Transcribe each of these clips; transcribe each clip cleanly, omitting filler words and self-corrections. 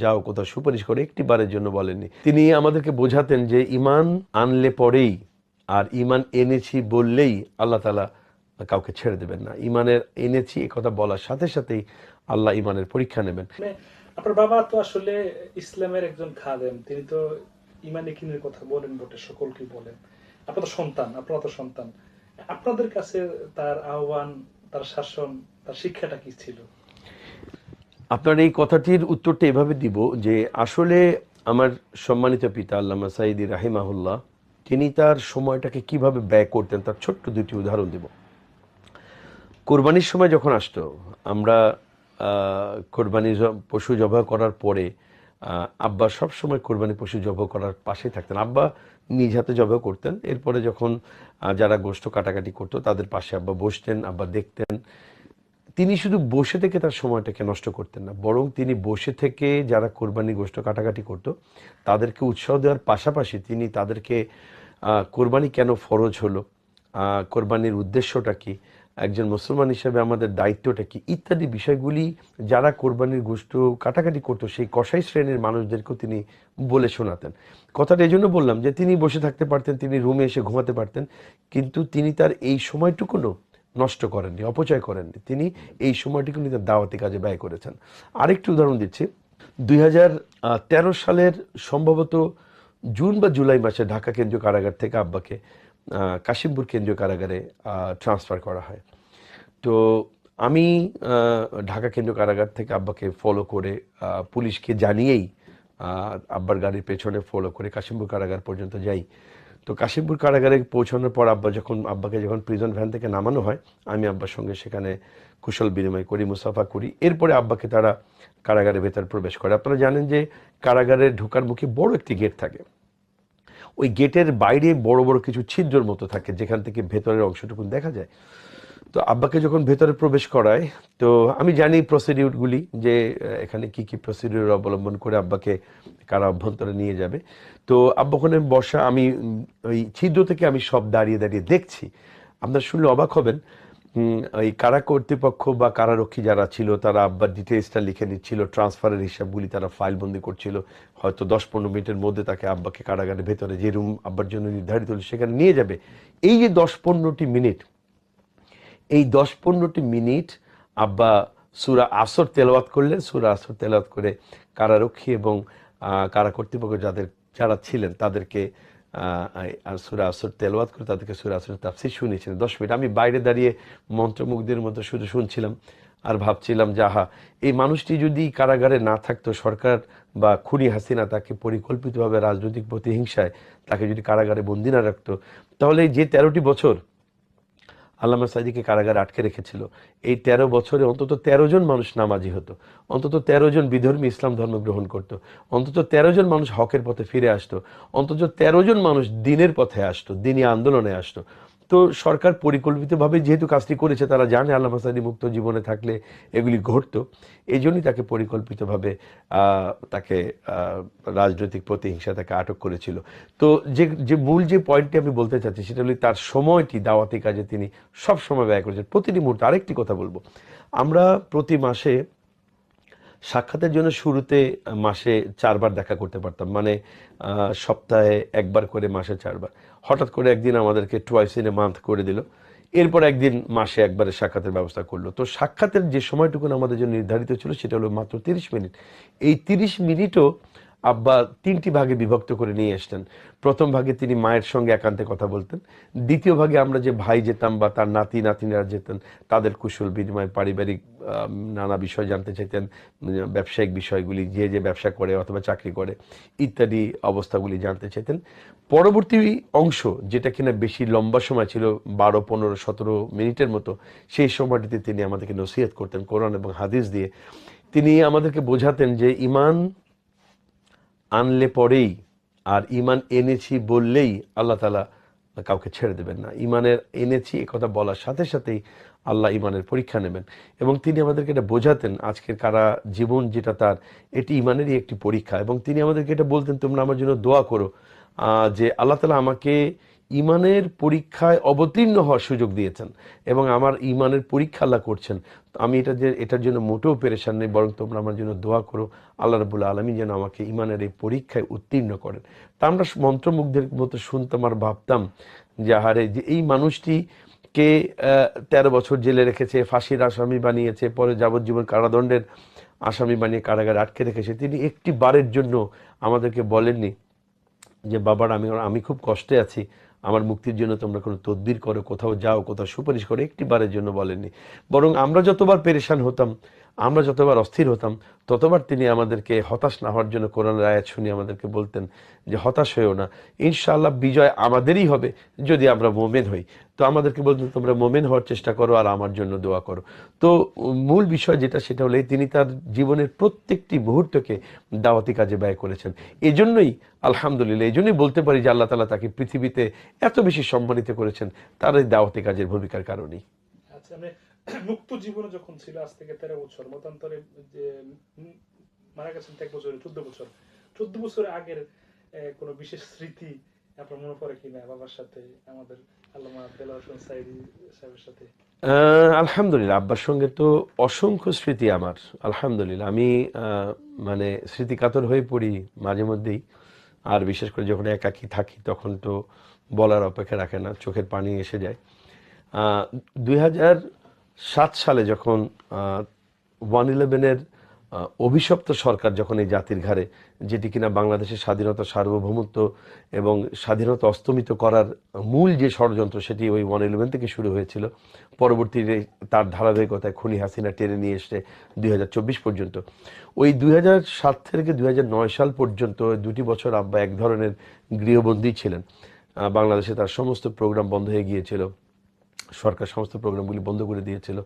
যাও কোথাও সুপারিশ করে, একটি বারের জন্য বলেননি। তিনি আমাদেরকে বোঝাতেন যে ইমান আনলে পরেই, আর ইমান এনেছি বললেই আল্লাহ তাআলা কাউকে ছেড়ে দেবেন না। ইমানের এনেছি এ কথা বলার সাথে সাথেই আল্লাহ ইমানের পরীক্ষা নেবেন। আপনার বাবা তো আসলে ইসলামের একজন খাদেম, তিনি তো ইমান ইকিনের কথা বলেন বটে, সকলকে বলেন। আপনারা তো সন্তান, আপনাদের কাছে তার আহ্বান, তার শাসন, তার শিক্ষাটা কি ছিল? আপনার এই কথাটির উত্তরটা এভাবে দিব যে আসলে আমার সম্মানিত পিতা আল্লামা সাঈদী রাহিমাহুল্লাহ, তিনি তার সময়টাকে কিভাবে ব্যয় করতেন তার ছোট্ট দুটি উদাহরণ দেব। কোরবানির সময় যখন আসতো, আমরা কোরবানি পশু জবাই করার পরে আব্বা সব সময় কোরবানি পশু জবাই করার পাশে থাকতেন। আব্বা নিজ হাতে জবাই করতেন, এরপরে যখন যারা গোশত কাটাকাটি করতো তাদের পাশে আব্বা বসতেন, আব্বা দেখতেন। তিনি শুধু বসে থেকে তার সময়টাকে নষ্ট করতেন না, বরং তিনি বসে থেকে যারা কোরবানি গোশত কাটাকাটি করতো তাদেরকে উৎসাহ দেওয়ার পাশাপাশি তিনি তাদেরকে কোরবানি কেন ফরজ হলো, কোরবানির উদ্দেশ্যটা কি, একজন মুসলমান হিসেবে আমাদের দায়িত্বটা কি, ইত্যাদি বিষয়গুলি যারা কোরবানির গোশত কাটাকাটি করতো সেই কসাই শ্রেণীর মানুষদেরকেও তিনি বলে শোনাতেন। কথাটা এই জন্য বললাম যে তিনি বসে থাকতে পারতেন, তিনি রুমে এসে ঘুমাতে পারতেন, কিন্তু তিনি তার এই সময়টুকুনও নষ্ট করেননি, অপচয় করেননি। তিনি এই সময়টুকু তার দাওয়াতি কাজে ব্যয় করেছেন। আরেকটি উদাহরণ দিচ্ছি। 2013 সালের সম্ভবত জুন বা জুলাই মাসে ঢাকা কেন্দ্রীয় কারাগার থেকে আব্বাকে কাশিমপুর কেন্দ্রীয় কারাগারে ট্রান্সফার করা হয়। তো আমি ঢাকা কেন্দ্রীয় কারাগার থেকে আব্বাকে ফলো করে পুলিশকে জানিয়েই আব্বার গাড়ির পেছনে ফলো করে কাশিমপুর কারাগার পর্যন্ত যাই। তো কাশিমপুর কারাগারে পৌঁছানোর পর আব্বাকে যখন প্রিজন ভ্যান থেকে নামানো হয়, আমি আব্বার সঙ্গে সেখানে কুশল বিনিময় করি, মুসাফা করি। এরপরে আব্বাকে তারা কারাগারের ভেতর প্রবেশ করে। আপনারা জানেন যে কারাগারের ঢোকার মুখে বড় একটি গেট থাকে, ওই গেটের বাইরে বড় বড় কিছু ছিদ্রের মতো থাকে যেখান থেকে ভেতরের অংশটুকু দেখা যায়। তো আব্বাকে যখন ভেতরে প্রবেশ করায়, তো আমি জানি প্রসিডিউরগুলি, যে এখানে কি কি প্রসিডিউর অবলম্বন করে আব্বাকে কারা অভ্যন্তরে নিয়ে যাবে। তো আব্বা ওখানে বসা, আমি ওই ছিদ্র থেকে আমি সব দাঁড়িয়ে দাঁড়িয়ে দেখছি। আপনারা শুনলে অবাক হবেন, ওই কারা কর্তৃপক্ষ বা কারারক্ষী যারা ছিল তারা আব্বার ডিটেলসটা লিখে নিচ্ছিল, ট্রান্সফারের হিসাবগুলি তারা ফাইলবন্দি করছিল। হয়তো 10-15 মিনিটের মধ্যে তাকে আব্বাকে কারাগারের ভেতরে যে রুম আব্বার জন্য নির্ধারিত হল সেখানে নিয়ে যাবে। এই যে 10-15টি মিনিট, এই 10-15টি মিনিট আব্বা সূরা আসর তেলাওয়াত করলেন। সূরা আসর তেলাওয়াত করে কারারক্ষী এবং কারা কর্তৃপক্ষ যারা ছিলেন তাদেরকে সূরা আসর তেলাওয়াত করে তাদেরকে সূরা আসরের তাফসীর শুনিয়েছিলেন 10 মিনিট। আমি বাইরে দাঁড়িয়ে মন্ত্রমুগ্ধের মতো শুধু শুনছিলাম আর ভাবছিলাম যে আহা, এই মানুষটি যদি কারাগারে না থাকতো, সরকার বা খুনি হাসিনা তাকে পরিকল্পিতভাবে রাজনৈতিক প্রতিহিংসায় তাকে যদি কারাগারে বন্দী না রাখতো, তাহলে যে 13টি বছর আল্লামা সাঈদীকে কারাগারে আটকে রেখেছিল, এই 13 বছরে অন্তত 13 জন মানুষ নামাজি হতো, অন্তত 13 জন বিধর্মী ইসলাম ধর্ম গ্রহণ করত, অন্তত 13 জন মানুষ হকের পথে ফিরে আসতো, অন্তত 13 জন মানুষ দ্বীনের পথে আসতো, দ্বীনি আন্দোলনে আসতো। তো সরকার পরিকল্পিতভাবে যেহেতু কাজটি করেছে, তারা জানে আল্লামা সাঈদী মুক্ত জীবনে থাকলে এগুলি ঘটতো, এই জন্যই তাকে পরিকল্পিতভাবে তাকে রাজনৈতিক প্রতিহিংসা তাকে আটক করেছিল। তো যে মূল যে পয়েন্টটি আমি বলতে চাচ্ছি সেটা হলো তার সময়টি দাওয়াতি কাজে তিনি সব সময় ব্যয় করেছেন, প্রতিটি মুহূর্তে। আরেকটি কথা বলবো, আমরা প্রতি মাসে সাক্ষাতের জন্য শুরুতে মাসে 4 বার দেখা করতে পারতাম, মানে সপ্তাহে 1 বার করে মাসে 4 বার। হঠাৎ করে একদিন আমাদেরকে টুয়াইস ইন এ মান্থ করে দিল, এরপর একদিন মাসে একবারে সাক্ষাতের ব্যবস্থা করলো। তো সাক্ষাতের যে সময়টুকু আমাদের জন্য নির্ধারিত ছিল সেটা হলো মাত্র 30 মিনিট। এই 30 মিনিটও আব্বা 3টি ভাগে বিভক্ত করে নিয়ে আসতেন। প্রথম ভাগে তিনি মায়ের সঙ্গে একান্তে কথা বলতেন, দ্বিতীয় ভাগে আমরা যে ভাই যেতাম বা তার নাতি নাতিনারা যেতেন, তাদের কুশল বিনিময়, পারিবারিক নানা বিষয় জানতে চাইতেন, ব্যবসায়িক বিষয়গুলি, যে ব্যবসা করে অথবা চাকরি করে ইত্যাদি অবস্থাগুলি জানতে চাইতেন। পরবর্তী অংশ যেটা কিনা বেশি লম্বা সময় ছিল, 12, 15, 17 মিনিটের মতো, সেই সময়টিতে তিনি আমাদেরকে নসিহত করতেন কোরআন এবং হাদিস দিয়ে। তিনি আমাদেরকে বোঝাতেন যে ইমান আনলে পরেই, আর ইমান এনেছি বললেই আল্লাহ তাআলা কাউকে ছেড়ে দেবেন না। ইমানের এনেছি এ কথা বলার সাথে সাথেই আল্লাহ ইমানের পরীক্ষা নেবেন। এবং তিনি আমাদেরকে এটা বোঝাতেন আজকের কারা জীবন যেটা তার, এটি ইমানেরই একটি পরীক্ষা। এবং তিনি আমাদেরকে এটা বলতেন, তোমরা আমার জন্য দোয়া করো যে আল্লাহ তাআলা আমাকে ইমানের পরীক্ষায় অবতীর্ণ হওয়ার সুযোগ দিয়েছেন এবং আমার ইমানের পরীক্ষা আল্লাহ করছেন। তো আমি এটার জন্য মোটেও পেরেশান নেই, বরং তোমরা আমার জন্য দোয়া করো আল্লাহ রাব্বুল আলামিন যেন আমাকে ইমানের এই পরীক্ষায় উত্তীর্ণ করেন। তা আমরা মন্ত্রমুগ্ধের মতো শুনতাম আর ভাবতাম যে আহারে, যে এই মানুষটিকে 13 বছর জেলে রেখেছে, ফাঁসির আসামি বানিয়েছে, পরে যাবজ্জীবন কারাদণ্ডের আসামি বানিয়ে কারাগারে আটকে রেখেছে, তিনি একটি বারের জন্য আমাদেরকে বলেননি যে বাবার আমি খুব কষ্টে আছি, আমার মুক্তির জন্য তোমরা কোনো তদবির করো, কোথাও যাও, কোথাও সুপারিশ করো, একটি বারের জন্য বলেননি। বরং আমরা যতবার পেরেশান হতাম, আমরা যতবার অস্থির হতাম, ততবার তিনি আমাদেরকে হতাশ না হওয়ার জন্য কোরআনের আয়াত শুনিয়ে আমাদেরকে বলতেন যে হতাশ হয়েও না, ইনশাআল্লাহ বিজয় আমাদেরই হবে যদি আমরা মোমেন হই। তো আমাদেরকে বলতেন তোমরা মোমেন হওয়ার চেষ্টা করো আর আমার জন্য দোয়া করো। তো মূল বিষয় যেটা, সেটা হলো তিনি তার জীবনের প্রত্যেকটি মুহূর্তকে দাওয়াতি কাজে ব্যয় করেছেন। এজন্যই আলহামদুলিল্লাহ, এই জন্যই বলতে পারি যে আল্লাহ তাআলা তাকে পৃথিবীতে এত বেশি সম্মানিত করেছেন তার এই দাওয়াতি কাজের ভূমিকার কারণেই। আচ্ছা, আমি মুক্ত জীবনে যখন ছিল আজ থেকে 13 বছর, মতান্তরে যে মারা গেছেন 1 বছরে 14 বছর, 14 বছরের আগের কোনো বিশেষ স্মৃতি আপনার মনে পড়ে কিনা বাবার সাথে, আমাদের আল্লামা দেলোয়ার হোসেন সাইদি সাহেবের সাথে? আলহামদুলিল্লাহ, আব্বার সঙ্গে তো অসংখ্য স্মৃতি আমার। আলহামদুলিল্লাহ, আমি মানে স্মৃতিকাতর হয়ে পড়ি মাঝে মধ্যেই। আর বিশেষ করে যখন একাকী থাকি তখন তো বলার অপেক্ষা রাখে না, চোখের পানি এসে যায়। 2007 সালে যখন 111-এর অভিশপ্ত সরকার যখন এই জাতির ঘাড়ে, যেটি কিনা বাংলাদেশের স্বাধীনতা, সার্বভৌমত্ব এবং স্বাধীনতা অস্তমিত করার মূল যে ষড়যন্ত্র, সেটি ওই 111 থেকে শুরু হয়েছিল। পরবর্তীতে তার ধারাবাহিকতায় খুনি হাসিনা টেনে নিয়ে এসে 2024 পর্যন্ত, ওই 2007 থেকে 2009 সাল পর্যন্ত 2টি বছর আব্বা এক ধরনের গৃহবন্দী ছিলেন। বাংলাদেশে তার সমস্ত প্রোগ্রাম বন্ধ হয়ে গিয়েছিল, সরকার সমস্ত প্রোগ্রামগুলি বন্ধ করে দিয়েছিল।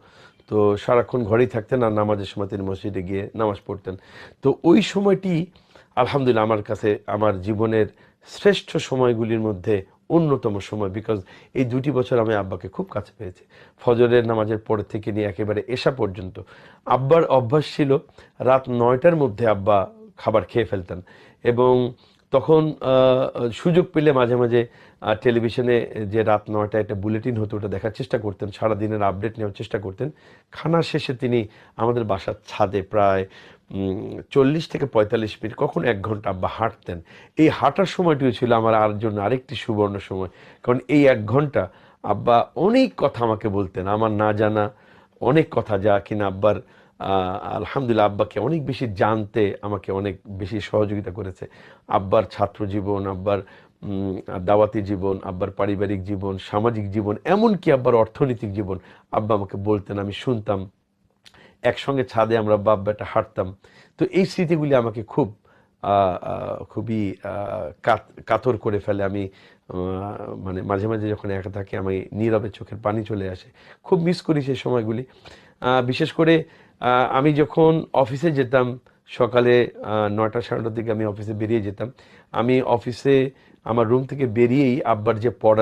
তো সারাক্ষণ ঘরেই থাকতেন আর নামাজের সময় তিনি মসজিদে গিয়ে নামাজ পড়তেন। তো ওই সময়টি আলহামদুলিল্লাহ আমার কাছে আমার জীবনের শ্রেষ্ঠ সময়গুলির মধ্যে অন্যতম সময়, বিকজ এই 2টি বছর আমি আব্বাকে খুব কাছে পেয়েছি। ফজরের নামাজের পর থেকে নিয়ে একেবারে এশা পর্যন্ত আব্বার অভ্যাস ছিল রাত 9টার মধ্যে আব্বা খাবার খেয়ে ফেলতেন। এবং তখন সুযোগ পেলে মাঝে মাঝে টেলিভিশনে যে রাত 9টায় একটা বুলেটিন হতো, ওটা দেখার চেষ্টা করতেন, সারাদিনের আপডেট নেওয়ার চেষ্টা করতেন। খানা শেষে তিনি আমাদের বাসার ছাদে প্রায় 40 থেকে 45 মিনিট, কখন 1 ঘন্টা আব্বা হাঁটতেন। এই হাঁটার সময়টিও ছিল আমার আর জন্য আরেকটি সুবর্ণ সময়, কারণ এই 1 ঘন্টা আব্বা অনেক কথা আমাকে বলতেন, আমার না জানা অনেক কথা, যা কিনা আব্বার আলহামদুলিল্লাহ আব্বাকে অনেক বেশি জানতে আমাকে অনেক বেশি সহযোগিতা করেছে। আব্বার ছাত্র জীবন, আব্বার দাওয়াতি জীবন, আব্বার পারিবারিক জীবন, সামাজিক জীবন, এমনকি আব্বার অর্থনৈতিক জীবন আব্বা আমাকে বলতেন, আমি শুনতাম। একসঙ্গে ছাদে আমরা বাপ বেটা হাঁটতাম। তো এই স্মৃতিগুলি আমাকে খুবই কাতর করে ফেলে। আমি মানে মাঝে মাঝে যখন একা থাকি আমি নীরবে চোখের পানি চলে আসে, খুব মিস করি সেই সময়গুলি। বিশেষ করে আমি যখন অফিসে যেতাম সকালে 9টা সাড়ে 9টার দিকে আমি অফিসে বেরিয়ে যেতাম। আমি অফিসে আমার রুম থেকে বেরিয়েই আব্বার যে পড়া